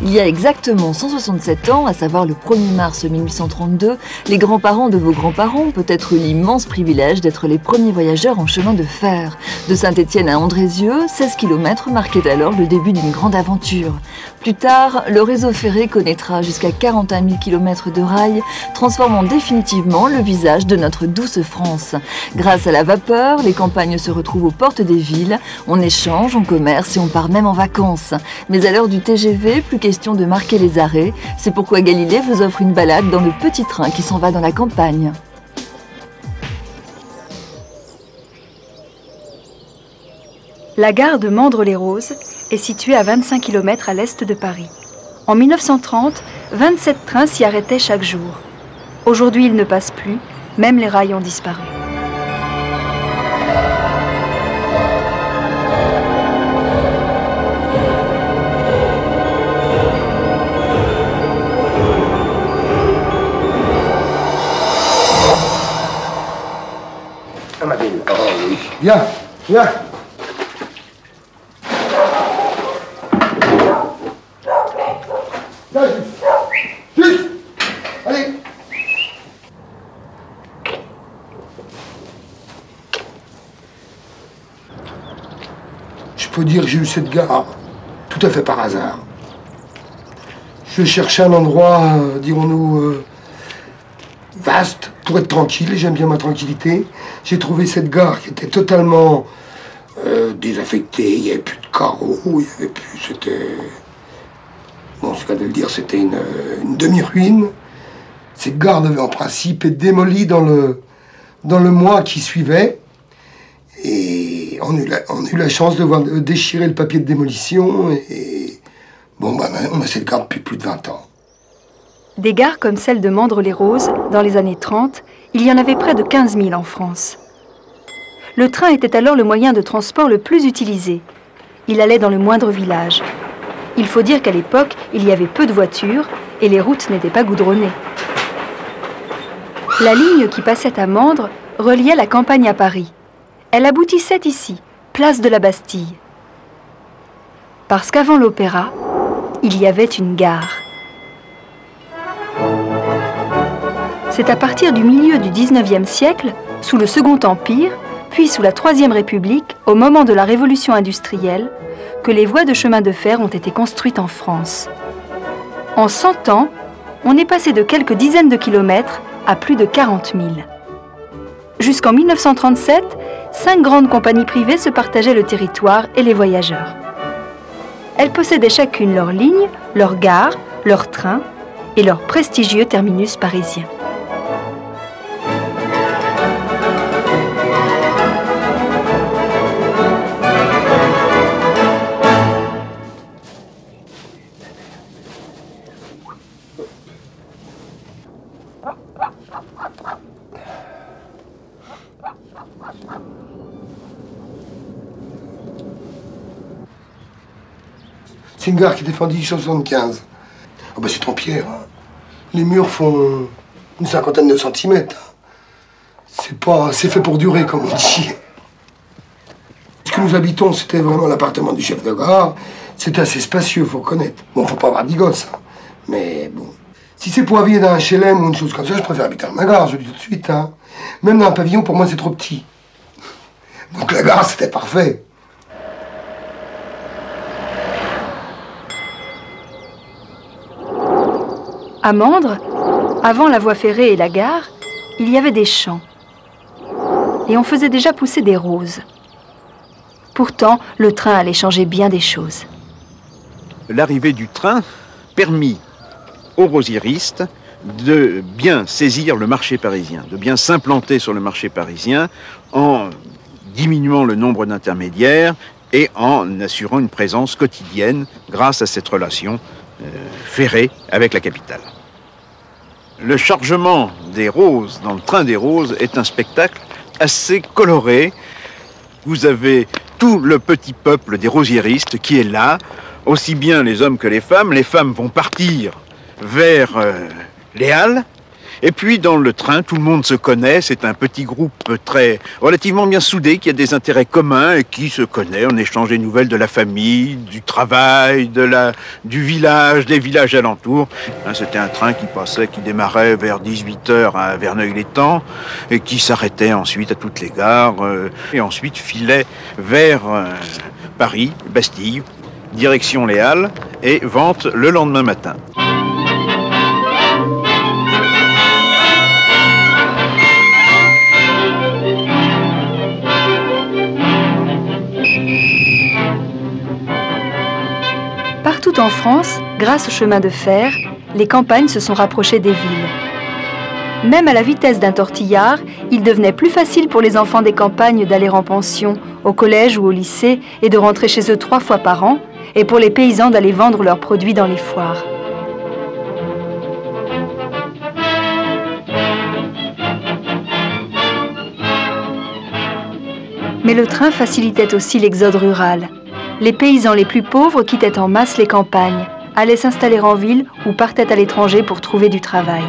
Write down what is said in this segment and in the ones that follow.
Il y a exactement 167 ans, à savoir le 1er mars 1832, les grands-parents de vos grands-parents ont peut-être eu l'immense privilège d'être les premiers voyageurs en chemin de fer. De Saint-Étienne à Andrézieux, 16 km marquaient alors le début d'une grande aventure. Plus tard, le réseau ferré connaîtra jusqu'à 41 000 km de rails, transformant définitivement le visage de notre douce France. Grâce à la vapeur, les campagnes se retrouvent aux portes des villes, on échange, on commerce et on part même en vacances. Mais à l'heure du TGV, plus question de marquer les arrêts. C'est pourquoi Galilée vous offre une balade dans le petit train qui s'en va dans la campagne. La gare de Mandres-les-Roses est située à 25 km à l'est de Paris. En 1930, 27 trains s'y arrêtaient chaque jour. Aujourd'hui, ils ne passent plus, même les rails ont disparu. Viens, viens. Viens, juste. Allez. Je peux dire que j'ai eu cette gare tout à fait par hasard. Je cherchais un endroit, dirons-nous, vaste, pour être tranquille, j'aime bien ma tranquillité. J'ai trouvé cette gare qui était totalement désaffectée, il n'y avait plus de carreaux, il n'y avait plus, c'était... Bon, c'est le cas de le dire, c'était une demi-ruine. Cette gare devait en principe être démolie dans le mois qui suivait. Et on a eu la chance de voir déchirer le papier de démolition. Et bon, ben, on a cette gare depuis plus de 20 ans. Des gares comme celle de Mandres-les-Roses, dans les années 30, il y en avait près de 15 000 en France. Le train était alors le moyen de transport le plus utilisé. Il allait dans le moindre village. Il faut dire qu'à l'époque, il y avait peu de voitures et les routes n'étaient pas goudronnées. La ligne qui passait à Mandres reliait la campagne à Paris. Elle aboutissait ici, place de la Bastille. Parce qu'avant l'opéra, il y avait une gare. C'est à partir du milieu du XIXe siècle, sous le Second Empire, puis sous la Troisième République, au moment de la Révolution industrielle, que les voies de chemin de fer ont été construites en France. En 100 ans, on est passé de quelques dizaines de kilomètres à plus de 40 000. Jusqu'en 1937, 5 grandes compagnies privées se partageaient le territoire et les voyageurs. Elles possédaient chacune leur ligne, leur gare, leur train et leur prestigieux terminus parisien. C'est une gare qui est défendue en 1875. Oh ben c'est en pierre. Hein. Les murs font une cinquantaine de centimètres. C'est fait pour durer, comme on dit. Ce que nous habitons, c'était vraiment l'appartement du chef de gare. C'était assez spacieux, faut reconnaître. Bon, faut pas avoir de gosse, hein. Mais bon. Si c'est pour habiller dans un HLM ou une chose comme ça, je préfère habiter dans ma gare, je le dis tout de suite. Hein. Même dans un pavillon, pour moi, c'est trop petit. Donc la gare, c'était parfait. À Mandres, avant la voie ferrée et la gare, il y avait des champs. Et on faisait déjà pousser des roses. Pourtant, le train allait changer bien des choses. L'arrivée du train permit aux rosiéristes de bien saisir le marché parisien, de bien s'implanter sur le marché parisien en diminuant le nombre d'intermédiaires et en assurant une présence quotidienne grâce à cette relation ferrée avec la capitale. Le chargement des roses dans le train des roses est un spectacle assez coloré. Vous avez tout le petit peuple des rosiéristes qui est là, aussi bien les hommes que les femmes. Les femmes vont partir vers les halles Et puis dans le train, tout le monde se connaît, c'est un petit groupe relativement bien soudé, qui a des intérêts communs et qui se connaît. On échange des nouvelles de la famille, du travail, du village, des villages alentours. C'était un train qui démarrait vers 18h à Verneuil-l'Étang et qui s'arrêtait ensuite à toutes les gares et ensuite filait vers Paris, Bastille, direction les Halles et Vente le lendemain matin. Partout en France, grâce au chemin de fer, les campagnes se sont rapprochées des villes. Même à la vitesse d'un tortillard, il devenait plus facile pour les enfants des campagnes d'aller en pension, au collège ou au lycée et de rentrer chez eux 3 fois par an, et pour les paysans d'aller vendre leurs produits dans les foires. Mais le train facilitait aussi l'exode rural. Les paysans les plus pauvres quittaient en masse les campagnes, allaient s'installer en ville ou partaient à l'étranger pour trouver du travail.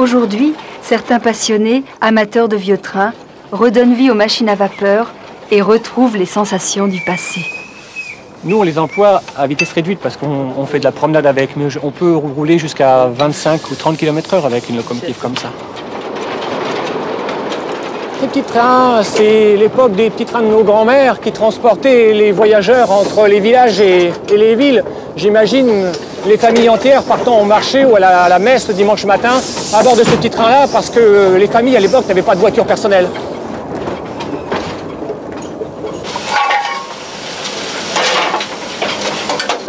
Aujourd'hui, certains passionnés, amateurs de vieux trains, redonnent vie aux machines à vapeur et retrouvent les sensations du passé. Nous, on les emploie à vitesse réduite parce qu'on fait de la promenade avec, mais on peut rouler jusqu'à 25 ou 30 km/h avec une locomotive comme ça. Les petits trains, c'est l'époque des petits trains de nos grands-mères qui transportaient les voyageurs entre les villages et les villes. J'imagine les familles entières partant au marché ou à la messe le dimanche matin à bord de ce petit train-là parce que les familles à l'époque n'avaient pas de voiture personnelle.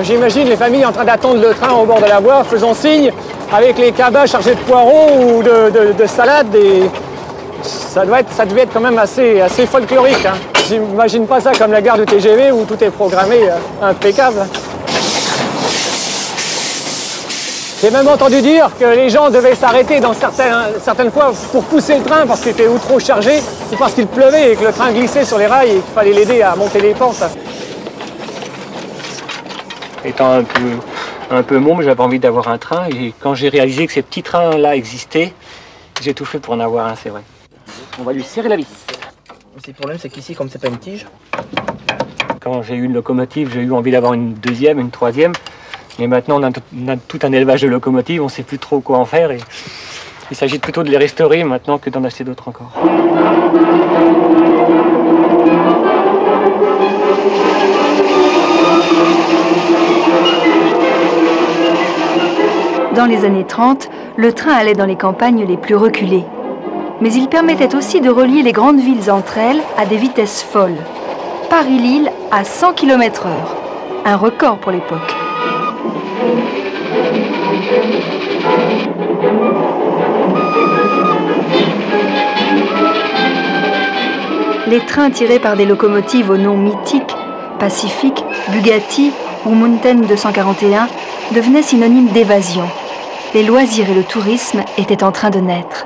J'imagine les familles en train d'attendre le train au bord de la voie, faisant signe, avec les cabas chargés de poireaux ou de salades. Et ça devait être quand même assez folklorique. Hein. J'imagine pas ça comme la gare de TGV où tout est programmé impeccable. J'ai même entendu dire que les gens devaient s'arrêter dans certaines fois pour pousser le train parce qu'il était ou trop chargé ou parce qu'il pleuvait et que le train glissait sur les rails et qu'il fallait l'aider à monter les pentes. Étant un peu môme, j'avais envie d'avoir un train et quand j'ai réalisé que ces petits trains-là existaient, j'ai tout fait pour en avoir un, c'est vrai. On va lui serrer la vis. Le problème, c'est qu'ici, comme c'est pas une tige... Quand j'ai eu une locomotive, j'ai eu envie d'avoir une deuxième, une troisième. Mais maintenant, on a tout un élevage de locomotives, on ne sait plus trop quoi en faire. Et il s'agit plutôt de les restaurer maintenant que d'en acheter d'autres encore. Dans les années 30, le train allait dans les campagnes les plus reculées. Mais il permettait aussi de relier les grandes villes entre elles à des vitesses folles. Paris-Lille à 100 km/h, un record pour l'époque. Les trains tirés par des locomotives au nom mythique, Pacific, Bugatti ou Mountain 241, devenaient synonymes d'évasion. Les loisirs et le tourisme étaient en train de naître.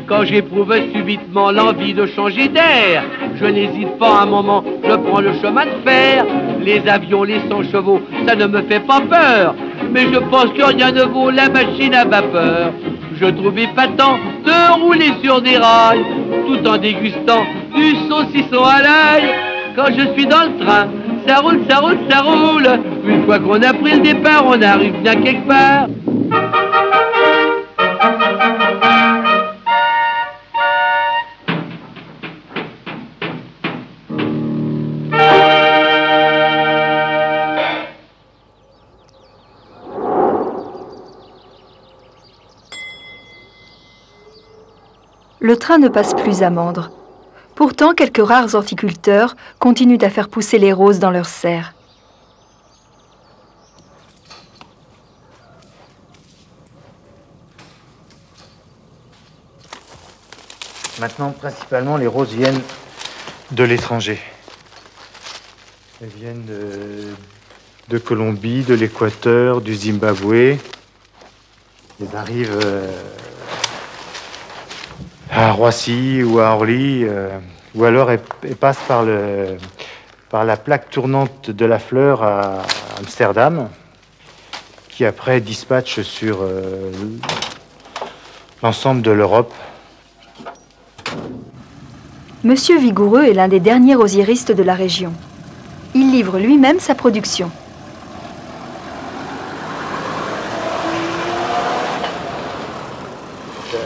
Quand j'éprouve subitement l'envie de changer d'air, je n'hésite pas un moment, je prends le chemin de fer. Les avions, les 100 chevaux, ça ne me fait pas peur, mais je pense que rien ne vaut la machine à vapeur. Je trouve épatant de rouler sur des rails, tout en dégustant du saucisson à l'ail. Quand je suis dans le train, ça roule, ça roule, ça roule. Une fois qu'on a pris le départ, on arrive bien quelque part. Le train ne passe plus à Mandres. Pourtant, quelques rares horticulteurs continuent à faire pousser les roses dans leurs serres. Maintenant, principalement, les roses viennent de l'étranger. Elles viennent de Colombie, de l'Équateur, du Zimbabwe. Ils arrivent à Roissy ou à Orly, ou alors ils passent par la plaque tournante de la Fleur à Amsterdam, qui après dispatche sur l'ensemble de l'Europe. Monsieur Vigoureux est l'un des derniers rosieristes de la région. Il livre lui-même sa production.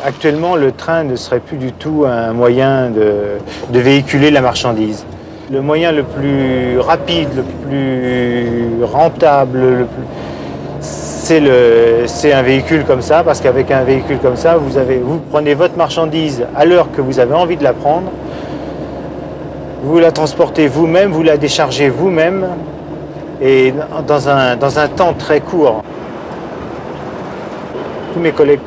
Actuellement, le train ne serait plus du tout un moyen de véhiculer la marchandise. Le moyen le plus rapide, le plus rentable, c'est un véhicule comme ça, parce qu'avec un véhicule comme ça, vous prenez votre marchandise à l'heure que vous avez envie de la prendre, vous la transportez vous-même, vous la déchargez vous-même, et dans un temps très court. Tous mes collègues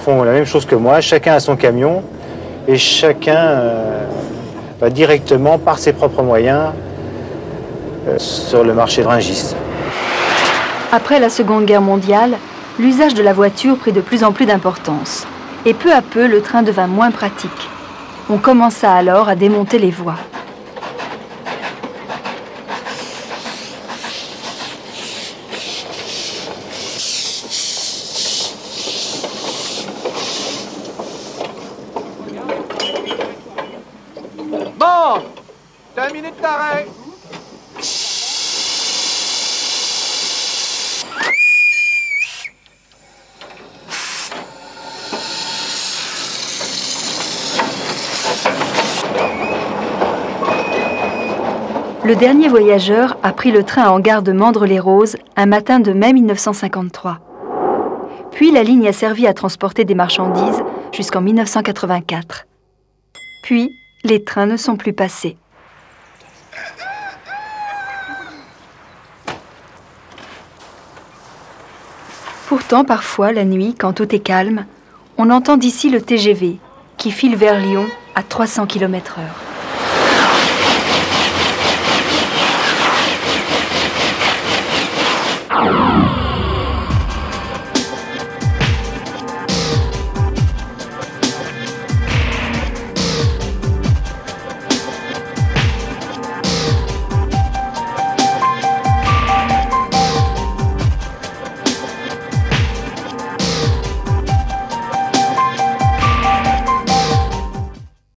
font la même chose que moi, chacun a son camion, et chacun va directement, par ses propres moyens, sur le marché de Rungis. Après la Seconde Guerre mondiale, l'usage de la voiture prit de plus en plus d'importance. Et peu à peu, le train devint moins pratique. On commença alors à démonter les voies. Bon, t'as une minute d'arrêt. Le dernier voyageur a pris le train en gare de Mandres-les-Roses un matin de mai 1953. Puis la ligne a servi à transporter des marchandises jusqu'en 1984. Puis, les trains ne sont plus passés. Pourtant, parfois, la nuit, quand tout est calme, on entend d'ici le TGV qui file vers Lyon à 300 km/h.